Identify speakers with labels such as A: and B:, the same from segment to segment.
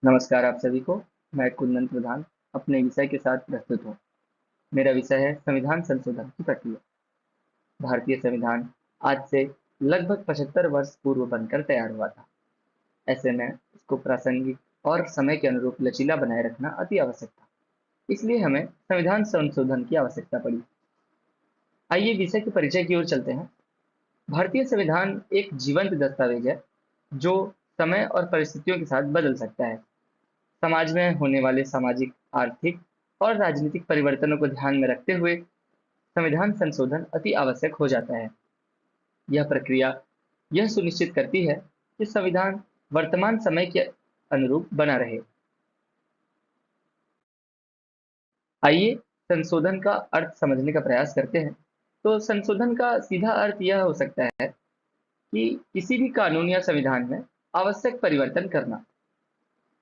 A: नमस्कार आप सभी को। मैं कुंदन प्रधान अपने विषय के साथ प्रस्तुत हूँ। मेरा विषय है संविधान संशोधन की प्रक्रिया। भारतीय संविधान आज से लगभग 75 वर्ष पूर्व बनकर तैयार हुआ था। ऐसे में इसको प्रासंगिक और समय के अनुरूप लचीला बनाए रखना अति आवश्यक था। इसलिए हमें संविधान संशोधन की आवश्यकता पड़ी। आइए विषय के परिचय की ओर चलते हैं। भारतीय संविधान एक जीवंत दस्तावेज है जो समय और परिस्थितियों के साथ बदल सकता है। समाज में होने वाले सामाजिक, आर्थिक और राजनीतिक परिवर्तनों को ध्यान में रखते हुए संविधान संशोधन अति आवश्यक हो जाता है। यह प्रक्रिया यह सुनिश्चित करती है कि संविधान वर्तमान समय के अनुरूप बना रहे। आइए संशोधन का अर्थ समझने का प्रयास करते हैं। तो संशोधन का सीधा अर्थ यह हो सकता है कि किसी भी कानून या संविधान में आवश्यक परिवर्तन करना।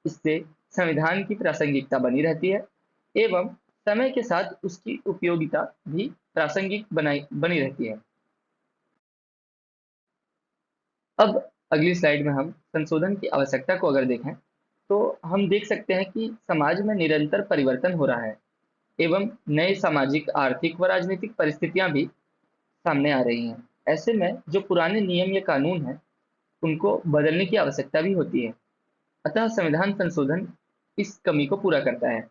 A: इससे संविधान की प्रासंगिकता बनी रहती है एवं समय के साथ उसकी उपयोगिता भी प्रासंगिक बनी रहती है। अब अगली स्लाइड में हम संशोधन की आवश्यकता को अगर देखें तो हम देख सकते हैं कि समाज में निरंतर परिवर्तन हो रहा है एवं नए सामाजिक, आर्थिक व राजनीतिक परिस्थितियां भी सामने आ रही हैं। ऐसे में जो पुराने नियम या कानून हैं उनको बदलने की आवश्यकता भी होती है। अतः संविधान संशोधन इस कमी को पूरा करता है।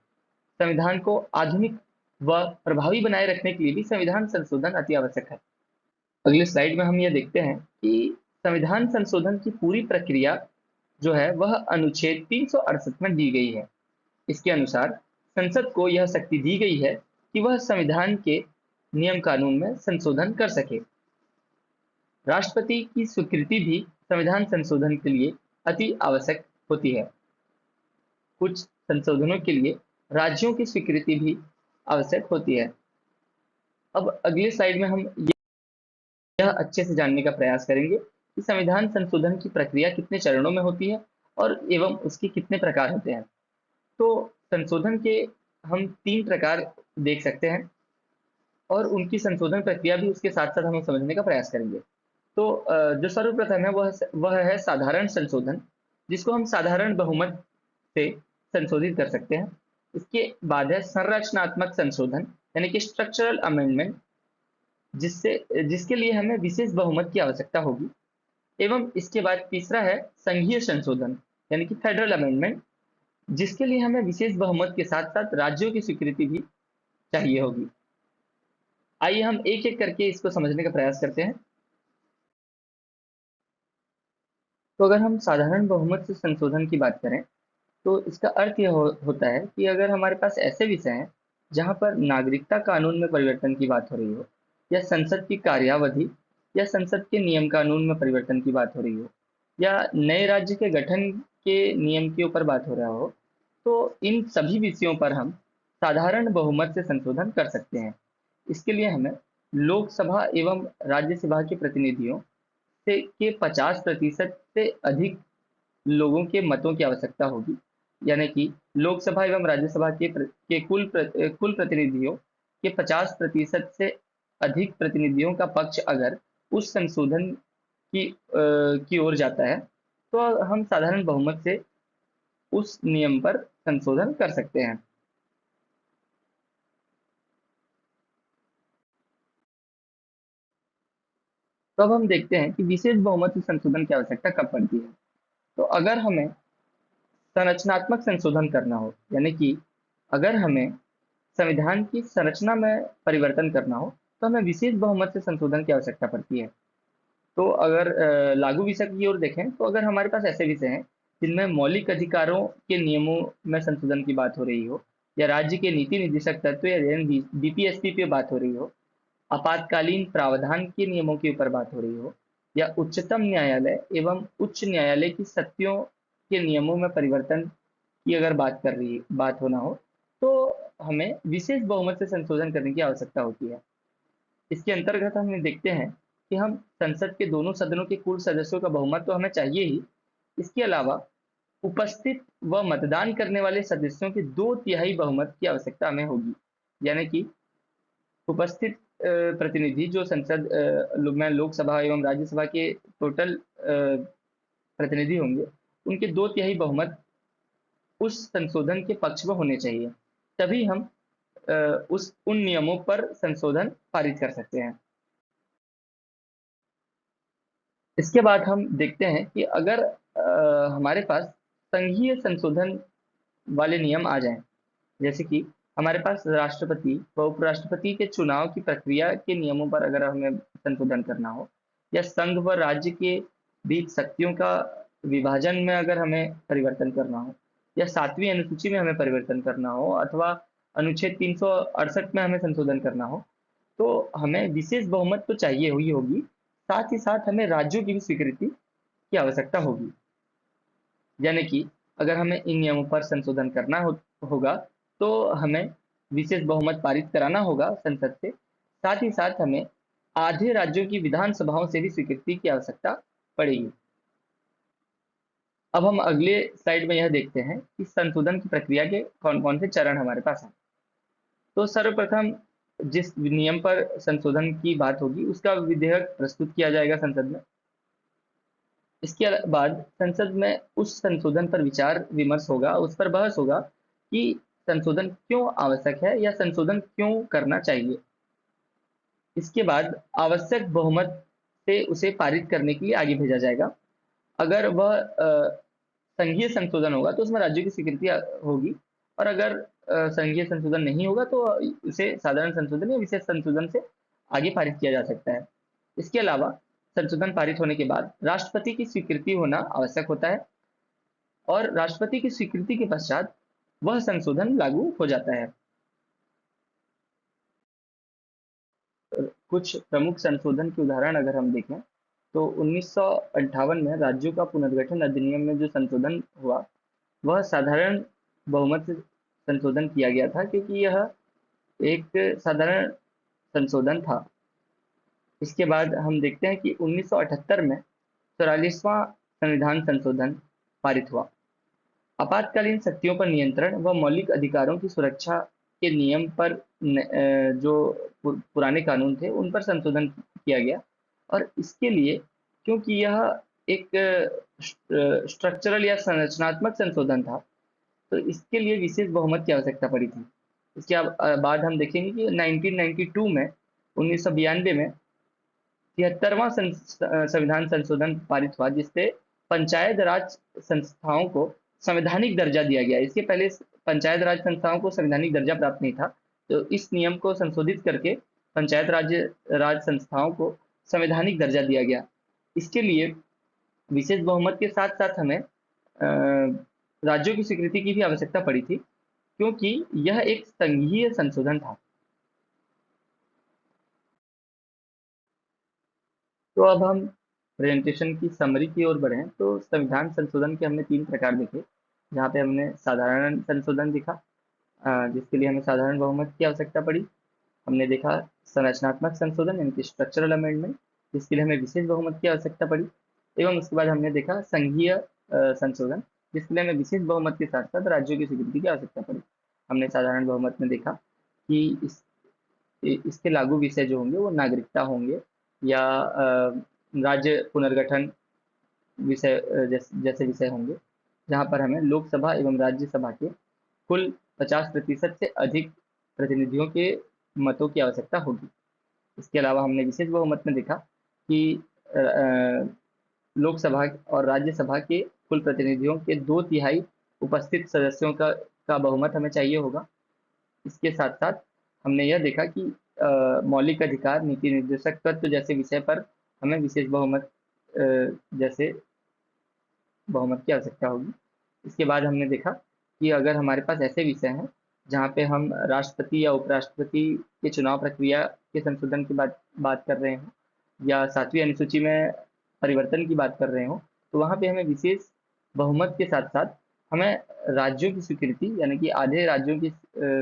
A: संविधान को आधुनिक व प्रभावी बनाए रखने के लिए भी संविधान संशोधन अति आवश्यक है। अगले स्लाइड में हम यह देखते हैं कि संविधान संशोधन की पूरी प्रक्रिया जो है वह अनुच्छेद 368 में दी गई है। इसके अनुसार संसद को यह शक्ति दी गई है कि वह संविधान के नियम कानून में संशोधन कर सके। राष्ट्रपति की स्वीकृति भी संविधान संशोधन के लिए अति आवश्यक होती है। कुछ संशोधनों के लिए राज्यों की स्वीकृति भी आवश्यक होती है। अब अगले स्लाइड में हम यह अच्छे से जानने का प्रयास करेंगे कि संविधान संशोधन की प्रक्रिया कितने चरणों में होती है और एवं उसके कितने प्रकार होते हैं। तो संशोधन के हम 3 प्रकार देख सकते हैं और उनकी संशोधन प्रक्रिया भी उसके साथ-साथ हम समझने का प्रयास करेंगे। तो जो सर्वप्रथम है वह है साधारण संशोधन, जिसको हम साधारण बहुमत से संशोधित कर सकते हैं। इसके बाद है संरचनात्मक संशोधन यानी कि स्ट्रक्चरल अमेंडमेंट, जिसके लिए हमें विशेष बहुमत की आवश्यकता होगी। एवं इसके बाद तीसरा है संघीय संशोधन यानी कि फेडरल अमेंडमेंट, जिसके लिए हमें विशेष बहुमत के साथ साथ राज्यों की स्वीकृति भी चाहिए होगी। आइए हम एक एक करके इसको समझने का प्रयास करते हैं। तो अगर हम साधारण बहुमत से संशोधन की बात करें तो इसका अर्थ यह होता है कि अगर हमारे पास ऐसे विषय हैं जहां पर नागरिकता कानून में परिवर्तन की बात हो रही हो, या संसद की कार्यावधि या संसद के नियम कानून में परिवर्तन की बात हो रही हो, या नए राज्य के गठन के नियम के ऊपर बात हो रहा हो, तो इन सभी विषयों पर हम साधारण बहुमत से संशोधन कर सकते हैं। इसके लिए हमें लोकसभा एवं राज्यसभा के प्रतिनिधियों से के 50% से अधिक लोगों के मतों की आवश्यकता होगी। यानी कि लोकसभा एवं राज्यसभा के कुल प्रतिनिधियों के 50% से अधिक प्रतिनिधियों का पक्ष अगर उस संशोधन की ओर जाता है तो हम साधारण बहुमत से उस नियम पर संशोधन कर सकते हैं। तो अब हम देखते हैं कि विशेष बहुमत से संशोधन की आवश्यकता कब पड़ती है। तो अगर हमें संरचनात्मक संशोधन करना हो, यानी कि अगर हमें संविधान की संरचना में परिवर्तन करना हो, तो हमें विशेष बहुमत से संशोधन की आवश्यकता पड़ती है। तो अगर लागू विषय की ओर देखें तो अगर हमारे पास ऐसे विषय हैं जिनमें मौलिक अधिकारों के नियमों में संशोधन की बात हो रही हो, या राज्य के नीति निर्देशक तत्व या डीपीएसपी पे बात हो रही हो, आपातकालीन प्रावधान के नियमों के ऊपर बात हो रही हो, या उच्चतम न्यायालय एवं उच्च न्यायालय की शक्तियों के नियमों में परिवर्तन की अगर बात होना हो, तो हमें विशेष बहुमत से संशोधन करने की आवश्यकता होती है। इसके अंतर्गत हम देखते हैं कि हम संसद के दोनों सदनों के कुल सदस्यों का बहुमत तो हमें चाहिए ही। इसके अलावा उपस्थित व मतदान करने वाले सदस्यों के 2/3 बहुमत की आवश्यकता हमें होगी। यानी कि उपस्थित प्रतिनिधि जो संसद में लोकसभा एवं राज्यसभा के टोटल प्रतिनिधि होंगे, उनके 2/3 बहुमत उस संशोधन के पक्ष में होने चाहिए, तभी हम उन नियमों पर संशोधन पारित कर सकते हैं। इसके बाद हम देखते हैं कि अगर हमारे पास संघीय संशोधन वाले नियम आ जाएं, जैसे कि हमारे पास राष्ट्रपति व उपराष्ट्रपति के चुनाव की प्रक्रिया के नियमों पर अगर हमें संशोधन करना हो, या संघ व राज्य के बीच शक्तियों का विभाजन में अगर हमें परिवर्तन करना हो, या 7वीं अनुसूची में हमें परिवर्तन करना हो, अथवा अनुच्छेद 368 में हमें संशोधन करना हो, तो हमें विशेष बहुमत तो चाहिए हुई होगी, साथ ही साथ हमें राज्यों की भी स्वीकृति की आवश्यकता होगी। यानी कि अगर हमें इन नियमों पर संशोधन करना होगा, तो हमें विशेष बहुमत पारित कराना होगा संसद से, साथ ही साथ हमें आधे राज्यों की विधानसभाओं से भी स्वीकृति की आवश्यकता पड़ेगी। अब हम अगले स्लाइड में यह देखते हैं कि संशोधन की प्रक्रिया के कौन कौन से चरण हमारे पास हैं। तो सर्वप्रथम जिस नियम पर संशोधन की बात होगी, उसका विधेयक प्रस्तुत किया जाएगा संसद में। इसके बाद संसद में उस संशोधन पर विचार विमर्श होगा, उस पर बहस होगा कि संशोधन क्यों आवश्यक है या संशोधन क्यों करना चाहिए। इसके बाद आवश्यक बहुमत से उसे पारित करने के लिए आगे भेजा जाएगा। अगर वह संघीय संशोधन होगा तो उसमें राज्यों की स्वीकृति होगी, और अगर संघीय संशोधन नहीं होगा तो उसे साधारण संशोधन या विशेष संशोधन से आगे पारित किया जा सकता है। इसके अलावा संशोधन पारित होने के बाद राष्ट्रपति की स्वीकृति होना आवश्यक होता है, और राष्ट्रपति की स्वीकृति के पश्चात वह संशोधन लागू हो जाता है। कुछ प्रमुख संशोधन के उदाहरण अगर हम देखें, तो 1958 में राज्यों का पुनर्गठन अधिनियम में जो संशोधन हुआ, वह साधारण बहुमत से संशोधन किया गया था, क्योंकि यह एक साधारण संशोधन था। इसके बाद हम देखते हैं कि 1978 में 44वां संविधान संशोधन पारित हुआ। आपातकालीन शक्तियों पर नियंत्रण व मौलिक अधिकारों की सुरक्षा के नियम पर जो पुराने कानून थे उन पर संशोधन किया गया, और इसके लिए क्योंकि यह एक स्ट्रक्चरल या संरचनात्मक संशोधन था, तो इसके लिए विशेष बहुमत की आवश्यकता पड़ी थी। इसके बाद हम देखेंगे कि 1992 में 1992 में 73वां संविधान संशोधन पारित हुआ, जिससे पंचायत राज संस्थाओं को संवैधानिक दर्जा दिया गया। इसके पहले पंचायत राज संस्थाओं को संवैधानिक दर्जा प्राप्त नहीं था, तो इस नियम को संशोधित करके पंचायत राज संस्थाओं को संवैधानिक दर्जा दिया गया। इसके लिए विशेष बहुमत के साथ साथ हमें राज्यों की स्वीकृति की भी आवश्यकता पड़ी थी, क्योंकि यह एक संघीय संशोधन था। तो अब हम प्रेजेंटेशन की समरी की ओर बढ़ें, तो संविधान संशोधन के हमने 3 प्रकार देखे, जहाँ पे हमने साधारण संशोधन देखा, जिसके लिए हमें साधारण बहुमत की आवश्यकता पड़ी। हमने देखा संरचनात्मक संशोधन यानी कि स्ट्रक्चरल अमेंडमेंट, जिसके लिए हमें विशेष बहुमत की आवश्यकता पड़ी। एवं उसके बाद हमने देखा संघीय संशोधन, जिसके लिए हमें विशेष बहुमत के साथ साथ राज्यों की स्वीकृति की आवश्यकता पड़ी। हमने साधारण बहुमत में देखा कि इसके लागू विषय जो होंगे वो नागरिकता होंगे, या राज्य पुनर्गठन विषय जैसे विषय होंगे, जहाँ पर हमें लोकसभा एवं राज्यसभा के कुल 50% से अधिक प्रतिनिधियों के मतों की आवश्यकता होगी। इसके अलावा हमने विशेष बहुमत में देखा कि लोकसभा और राज्यसभा के कुल प्रतिनिधियों के 2/3 उपस्थित सदस्यों का बहुमत हमें चाहिए होगा। इसके साथ साथ हमने यह देखा कि मौलिक अधिकार, नीति निर्देशक तत्व जैसे विषय पर हमें विशेष बहुमत जैसे बहुमत की आवश्यकता होगी। इसके बाद हमने देखा कि अगर हमारे पास ऐसे विषय हैं जहाँ पे हम राष्ट्रपति या उपराष्ट्रपति के चुनाव प्रक्रिया के संशोधन की बात कर रहे हों, या 7वीं अनुसूची में परिवर्तन की बात कर रहे हों, तो वहाँ पे हमें विशेष बहुमत के साथ साथ हमें राज्यों की स्वीकृति यानी कि आधे राज्यों की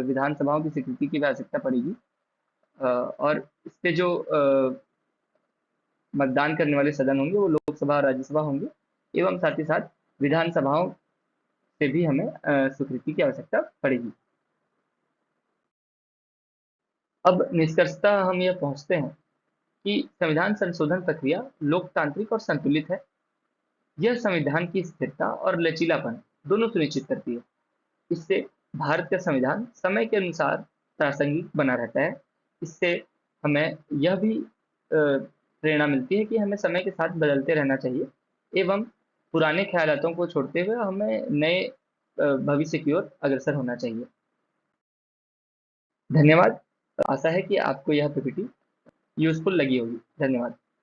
A: विधानसभाओं की स्वीकृति की भी आवश्यकता पड़ेगी, और इस पे जो मतदान करने वाले सदन होंगे वो लोकसभा और राज्यसभा होंगे, एवं साथ ही साथ विधानसभाओं से भी हमें स्वीकृति की आवश्यकता पड़ेगी। अब निष्कर्षतः हम यह पहुंचते हैं कि संविधान संशोधन प्रक्रिया लोकतांत्रिक और संतुलित है। यह संविधान की स्थिरता और लचीलापन दोनों सुनिश्चित करती है। इससे भारत का संविधान समय के अनुसार प्रासंगिक बना रहता है। इससे हमें यह भी प्रेरणा मिलती है कि हमें समय के साथ बदलते रहना चाहिए एवं पुराने ख़्यालातों को छोड़ते हुए हमें नए भविष्य की ओर अग्रसर होना चाहिए। धन्यवाद। आशा है कि आपको यह पीपीटी यूज़फुल लगी होगी। धन्यवाद।